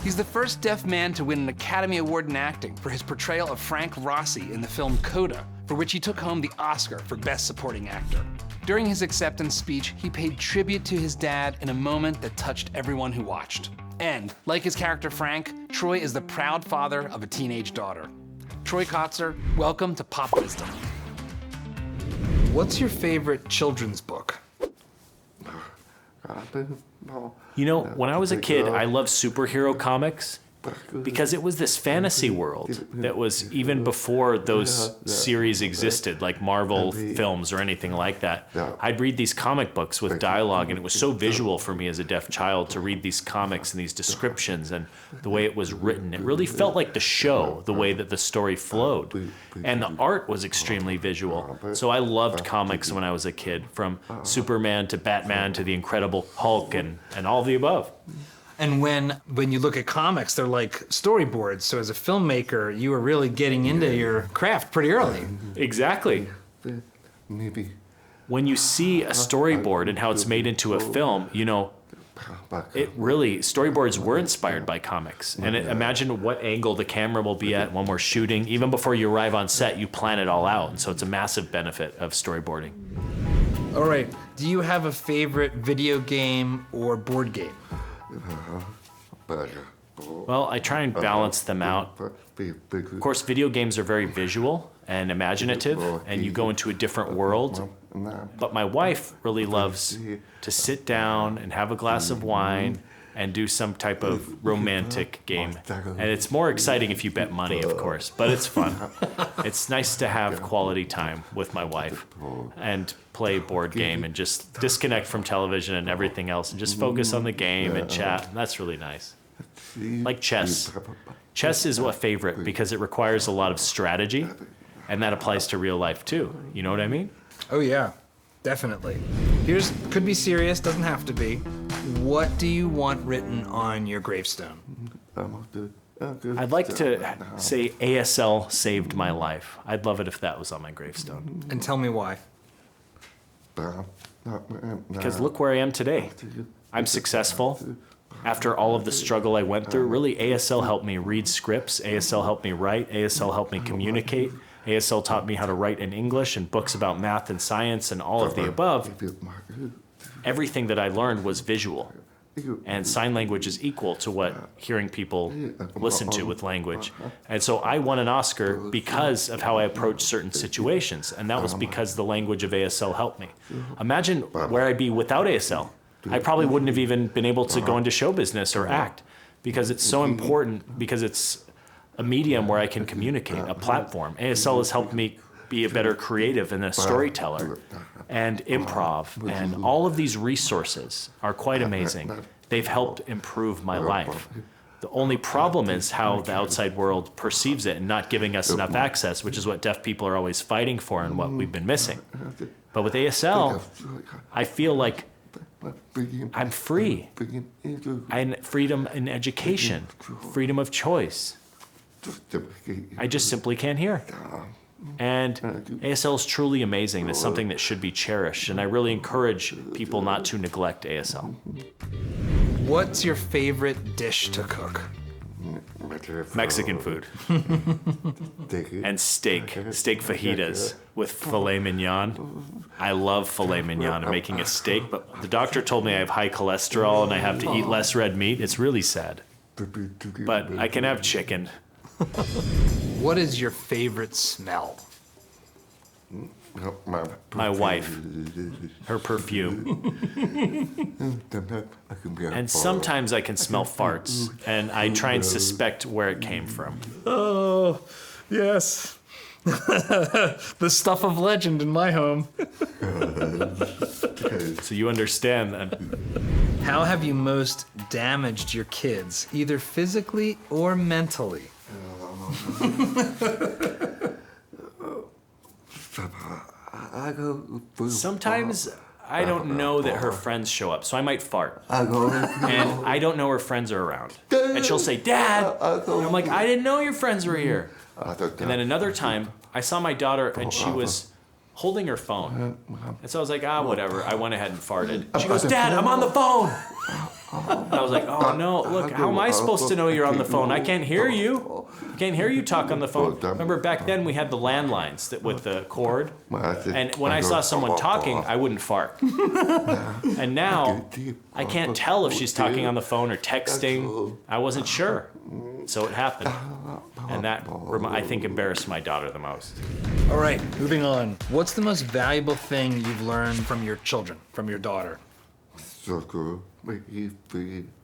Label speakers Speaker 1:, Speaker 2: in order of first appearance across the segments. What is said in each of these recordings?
Speaker 1: He's the first deaf man to win an Academy Award in acting for his portrayal of Frank Rossi in the film CODA, for which he took home the Oscar for Best Supporting Actor. During his acceptance speech, he paid tribute to his dad in a moment that touched everyone who watched. And, like his character Frank, Troy is the proud father of a teenage daughter. Troy Kotsur, welcome to Pop Wisdom. What's your favorite children's book?
Speaker 2: You know, when I was a kid, I loved superhero comics because it was this fantasy world that was even before those series existed, like Marvel films or anything like that. I'd read these comic books with dialogue, and it was so visual for me as a deaf child to read these comics and these descriptions and the way it was written. It really felt like the show, the way that the story flowed. And the art was extremely visual. So I loved comics when I was a kid, from Superman to Batman to the Incredible Hulk and all of the above.
Speaker 1: And when you look at comics, they're like storyboards. So as a filmmaker, you were really getting into your craft pretty early.
Speaker 2: Exactly. When you see a storyboard and how it's made into a film, you know, storyboards were inspired by comics. And imagine what angle the camera will be at when we're shooting. Even before you arrive on set, you plan it all out. And so it's a massive benefit of storyboarding.
Speaker 1: All right, do you have a favorite video game or board game?
Speaker 2: Well, I try and balance them out. Of course, video games are very visual and imaginative, and you go into a different world. But my wife really loves to sit down and have a glass of wine and do some type of romantic game. And it's more exciting if you bet money, of course, but it's fun. It's nice to have quality time with my wife and play board game and just disconnect from television and everything else and just focus on the game and chat. And that's really nice. Like chess. Chess is a favorite because it requires a lot of strategy, and that applies to real life too. You know what I mean?
Speaker 1: Oh yeah, definitely. Could be serious, doesn't have to be. What do you want written on your gravestone?
Speaker 2: I'd like to say ASL saved my life. I'd love it if that was on my gravestone.
Speaker 1: And tell me why.
Speaker 2: Because look where I am today. I'm successful. After all of the struggle I went through, really ASL helped me read scripts, ASL helped me write, ASL helped me communicate, ASL taught me how to write in English and books about math and science and all of the above. Everything that I learned was visual. And sign language is equal to what hearing people listen to with language. And so I won an Oscar because of how I approached certain situations. And that was because the language of ASL helped me. Imagine where I'd be without ASL. I probably wouldn't have even been able to go into show business or act, because it's so important, because it's a medium where I can communicate, a platform. ASL has helped me be a better creative and a storyteller and improv, and all of these resources are quite amazing. They've helped improve my life. The only problem is how the outside world perceives it and not giving us enough access, which is what deaf people are always fighting for and what we've been missing. But with ASL, I feel like I'm free. And freedom in education, freedom of choice. I just simply can't hear. And ASL is truly amazing. It's something that should be cherished. And I really encourage people not to neglect ASL.
Speaker 1: What's your favorite dish to cook?
Speaker 2: Mexican food. And steak fajitas with filet mignon. I love filet mignon and making a steak, but the doctor told me I have high cholesterol and I have to eat less red meat. It's really sad. But I can have chicken.
Speaker 1: What is your favorite smell?
Speaker 2: My wife, her perfume. And sometimes I can smell farts, and I try and suspect where it came from.
Speaker 1: Oh, yes. The stuff of legend in my home.
Speaker 2: So you understand that.
Speaker 1: How have you most damaged your kids, either physically or mentally?
Speaker 2: Sometimes I don't know that her friends show up, so I might fart. And I don't know her friends are around. And she'll say, "Dad!" And I'm like, "I didn't know your friends were here." And then another time, I saw my daughter and she was holding her phone. And so I was like, whatever. I went ahead and farted. She goes, "Dad, I'm on the phone!" I was like, oh no, look, how am I supposed to know you're on the phone? I can't hear you. I can't hear you talk on the phone. Remember back then we had the landlines with the cord? And when I saw someone talking, I wouldn't fart. And now I can't tell if she's talking on the phone or texting. I wasn't sure. So it happened. And that, I think, embarrassed my daughter the most.
Speaker 1: All right, moving on. What's the most valuable thing you've learned from your children, from your daughter?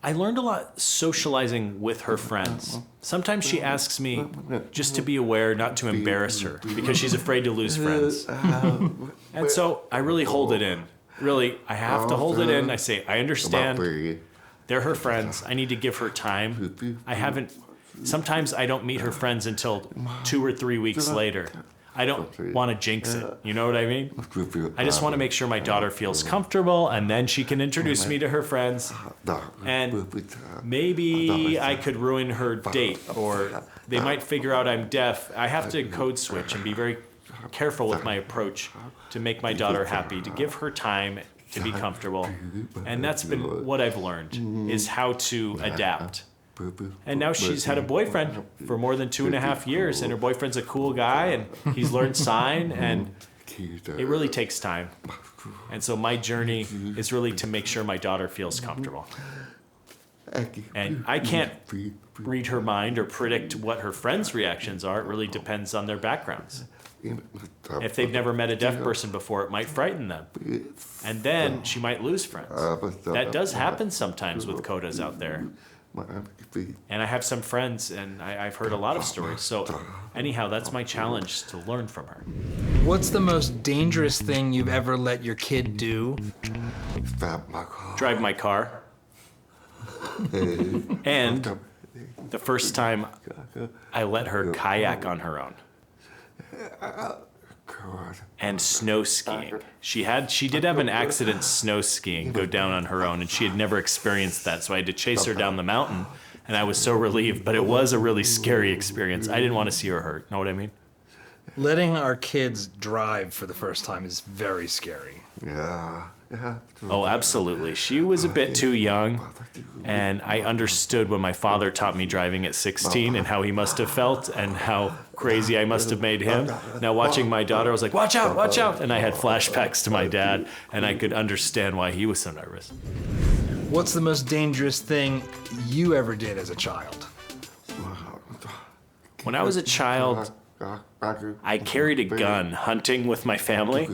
Speaker 2: I learned a lot socializing with her friends. Sometimes she asks me just to be aware not to embarrass her because she's afraid to lose friends. And so I really hold it in. Really, I have to hold it in. I say, I understand. They're her friends. I need to give her time. Sometimes I don't meet her friends until 2 or 3 weeks later. I don't want to jinx it. You know what I mean? I just want to make sure my daughter feels comfortable, and then she can introduce me to her friends. And maybe I could ruin her date, or they might figure out I'm deaf. I have to code switch and be very careful with my approach to make my daughter happy, to give her time to be comfortable. And that's been what I've learned, is how to adapt. And now she's had a boyfriend for more than 2.5 years, and her boyfriend's a cool guy, and he's learned sign, and it really takes time. And so my journey is really to make sure my daughter feels comfortable. And I can't read her mind or predict what her friends' reactions are. It really depends on their backgrounds. If they've never met a deaf person before, it might frighten them. And then she might lose friends. That does happen sometimes with CODAs out there. And I have some friends, and I've heard a lot of stories. So anyhow, that's my challenge, to learn from her.
Speaker 1: What's the most dangerous thing you've ever let your kid do?
Speaker 2: Drive my car. And the first time I let her kayak on her own. And snow skiing. She did have an accident snow skiing, go down on her own, and she had never experienced that, so I had to chase her down the mountain, and I was so relieved, but it was a really scary experience. I didn't want to see her hurt, know what I mean?
Speaker 1: Letting our kids drive for the first time is very scary.
Speaker 2: Oh, absolutely. She was a bit too young, and I understood when my father taught me driving at 16 and how he must have felt and how crazy I must have made him. Now watching my daughter, I was like, watch out, and I had flashbacks to my dad, and I could understand why he was so nervous.
Speaker 1: What's the most dangerous thing you ever did as a child?
Speaker 2: When I was a child, I carried a gun hunting with my family,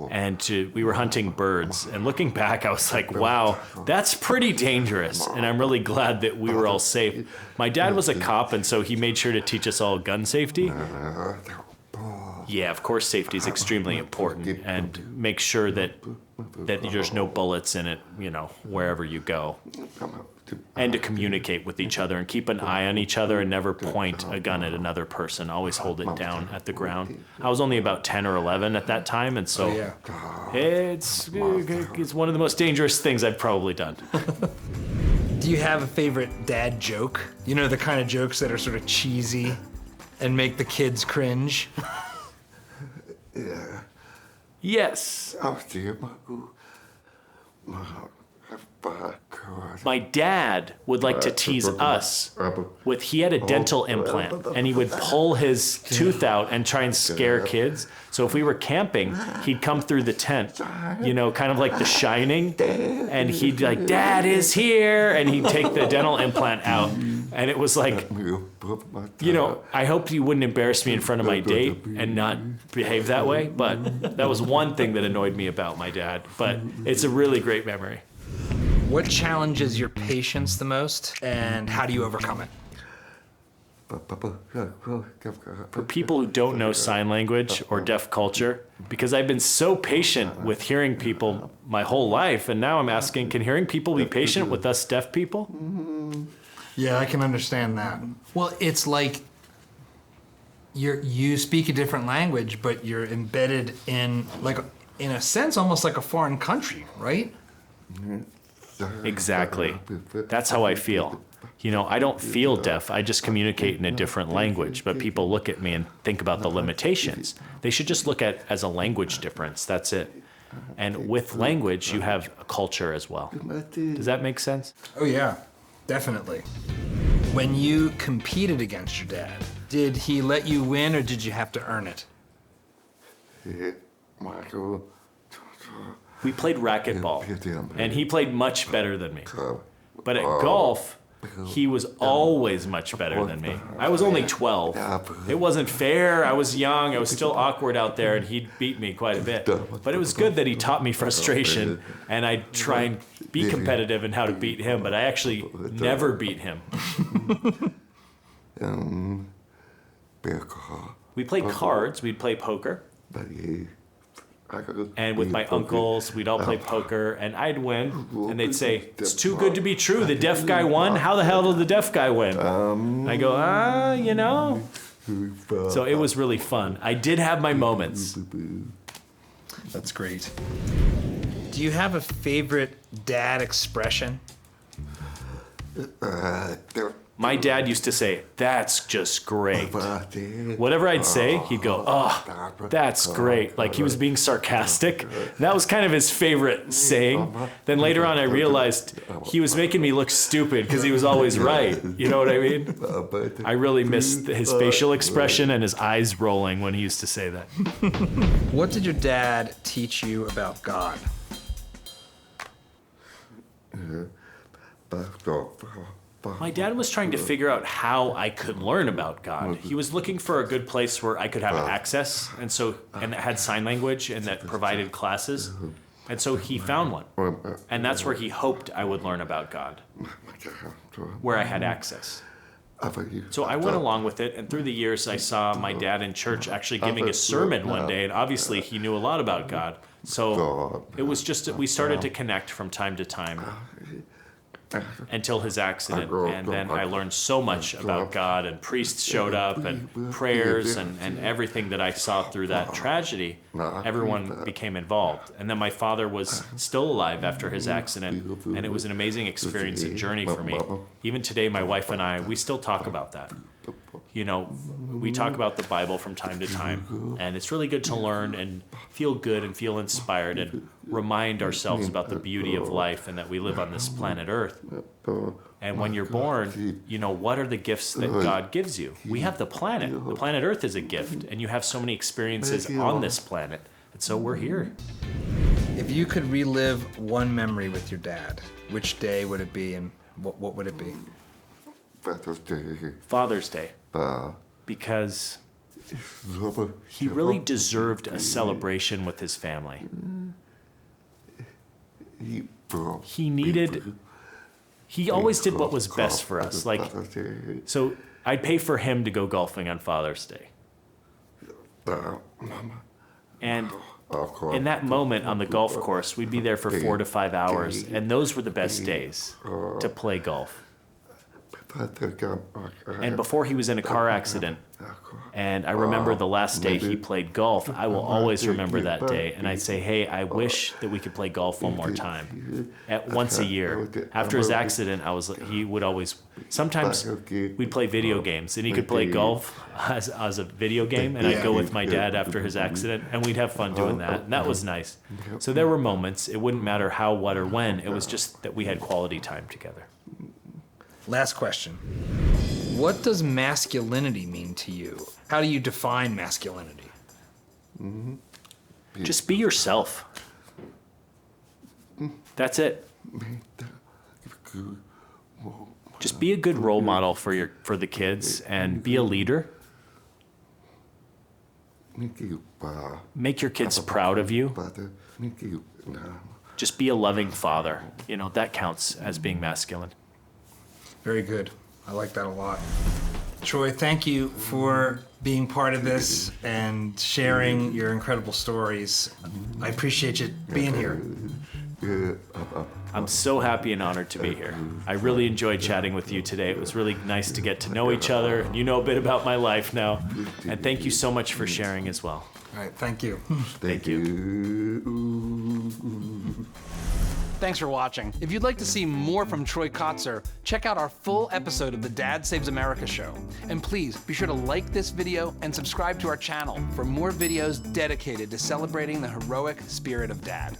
Speaker 2: and we were hunting birds. And looking back, I was like, wow, that's pretty dangerous. And I'm really glad that we were all safe. My dad was a cop, and so he made sure to teach us all gun safety. Yeah, of course, safety is extremely important, and make sure that there's no bullets in it, wherever you go. And to communicate with each other and keep an eye on each other and never point a gun at another person. Always hold it down at the ground. I was only about 10 or 11 at that time, and so it's one of the most dangerous things I've probably done.
Speaker 1: Do you have a favorite dad joke? You know, the kind of jokes that are sort of cheesy and make the kids cringe?
Speaker 2: Yes. My dad would like to tease us with, he had a dental implant, and he would pull his tooth out and try and scare kids. So if we were camping, he'd come through the tent, kind of like The Shining, and he'd be like, Dad is here, and he'd take the dental implant out. And it was like, I hoped he wouldn't embarrass me in front of my date and not behave that way, but that was one thing that annoyed me about my dad. But it's a really great memory.
Speaker 1: What challenges your patience the most, and how do you overcome it?
Speaker 2: For people who don't know sign language or deaf culture, because I've been so patient with hearing people my whole life, and now I'm asking, can hearing people be patient with us deaf people?
Speaker 1: Yeah, I can understand that. Well, it's like you speak a different language, but you're embedded in a sense, almost like a foreign country, right?
Speaker 2: Exactly. That's how I feel. I don't feel deaf. I just communicate in a different language, but people look at me and think about the limitations. They should just look at it as a language difference. That's it. And with language, you have a culture as well. Does that make sense?
Speaker 1: Oh yeah, definitely. When you competed against your dad, did he let you win or did you have to earn it?
Speaker 2: We played racquetball, and he played much better than me. But at golf, he was always much better than me. I was only 12. It wasn't fair. I was young. I was still awkward out there, and he'd beat me quite a bit. But it was good that he taught me frustration, and I'd try and be competitive in how to beat him, but I actually never beat him. We played cards. We'd play poker. And with my uncles, we'd all play poker, and I'd win, and they'd say, "It's too good to be true. The deaf guy won. How the hell did the deaf guy win?" I go, you know. So it was really fun. I did have my moments.
Speaker 1: That's great. Do you have a favorite dad expression?
Speaker 2: My dad used to say, "That's just great." Whatever I'd say, he'd go, "Oh, that's great." Like he was being sarcastic. That was kind of his favorite saying. Then later on, I realized he was making me look stupid because he was always right. You know what I mean? I really missed his facial expression and his eyes rolling when he used to say that.
Speaker 1: What did your dad teach you about God?
Speaker 2: My dad was trying to figure out how I could learn about God. He was looking for a good place where I could have access, and it had sign language and that provided classes. And so he found one. And that's where he hoped I would learn about God, where I had access. So I went along with it, and through the years I saw my dad in church actually giving a sermon one day, and obviously he knew a lot about God. So it was just that we started to connect from time to time until his accident, and then I learned so much about God, and priests showed up, and prayers, and everything that I saw through that tragedy. Everyone became involved, and then my father was still alive after his accident, and it was an amazing experience and journey for me. Even today, my wife and I, we still talk about that. You know, we talk about the Bible from time to time, and it's really good to learn and feel good and feel inspired and remind ourselves about the beauty of life and that we live on this planet Earth. And when you're born, you know, what are the gifts that God gives you? We have the planet. The planet Earth is a gift, and you have so many experiences on this planet, and so we're here.
Speaker 1: If you could relive one memory with your dad, which day would it be, and what would it be?
Speaker 2: Father's Day. Because he really deserved a celebration with his family. He always did what was best for us. Like, so I'd pay for him to go golfing on Father's Day. And in that moment on the golf course, we'd be there for 4 to 5 hours, and those were the best days to play golf. And before he was in a car accident, and I remember the last day he played golf, I will always remember that day. And I'd say, "Hey, I wish that we could play golf one more time, once a year." After his accident, he would always, sometimes we'd play video games, and he could play golf as a video game, and I'd go with my dad after his accident, and we'd have fun doing that. And that was nice. So there were moments, it wouldn't matter how, what, or when, it was just that we had quality time together.
Speaker 1: Last question. What does masculinity mean to you? How do you define masculinity?
Speaker 2: Just be yourself. That's it. Just be a good role model for the kids, and be a leader. Make your kids proud of you. Just be a loving father. You know, that counts as being masculine.
Speaker 1: Very good. I like that a lot. Troy, thank you for being part of this and sharing your incredible stories. I appreciate you being here.
Speaker 2: I'm so happy and honored to be here. I really enjoyed chatting with you today. It was really nice to get to know each other. You know a bit about my life now. And thank you so much for sharing as well.
Speaker 1: All right, thank you.
Speaker 2: Thank you.
Speaker 1: Thanks for watching. If you'd like to see more from Troy Kotsur, check out our full episode of the Dad Saves America show. And please be sure to like this video and subscribe to our channel for more videos dedicated to celebrating the heroic spirit of dad.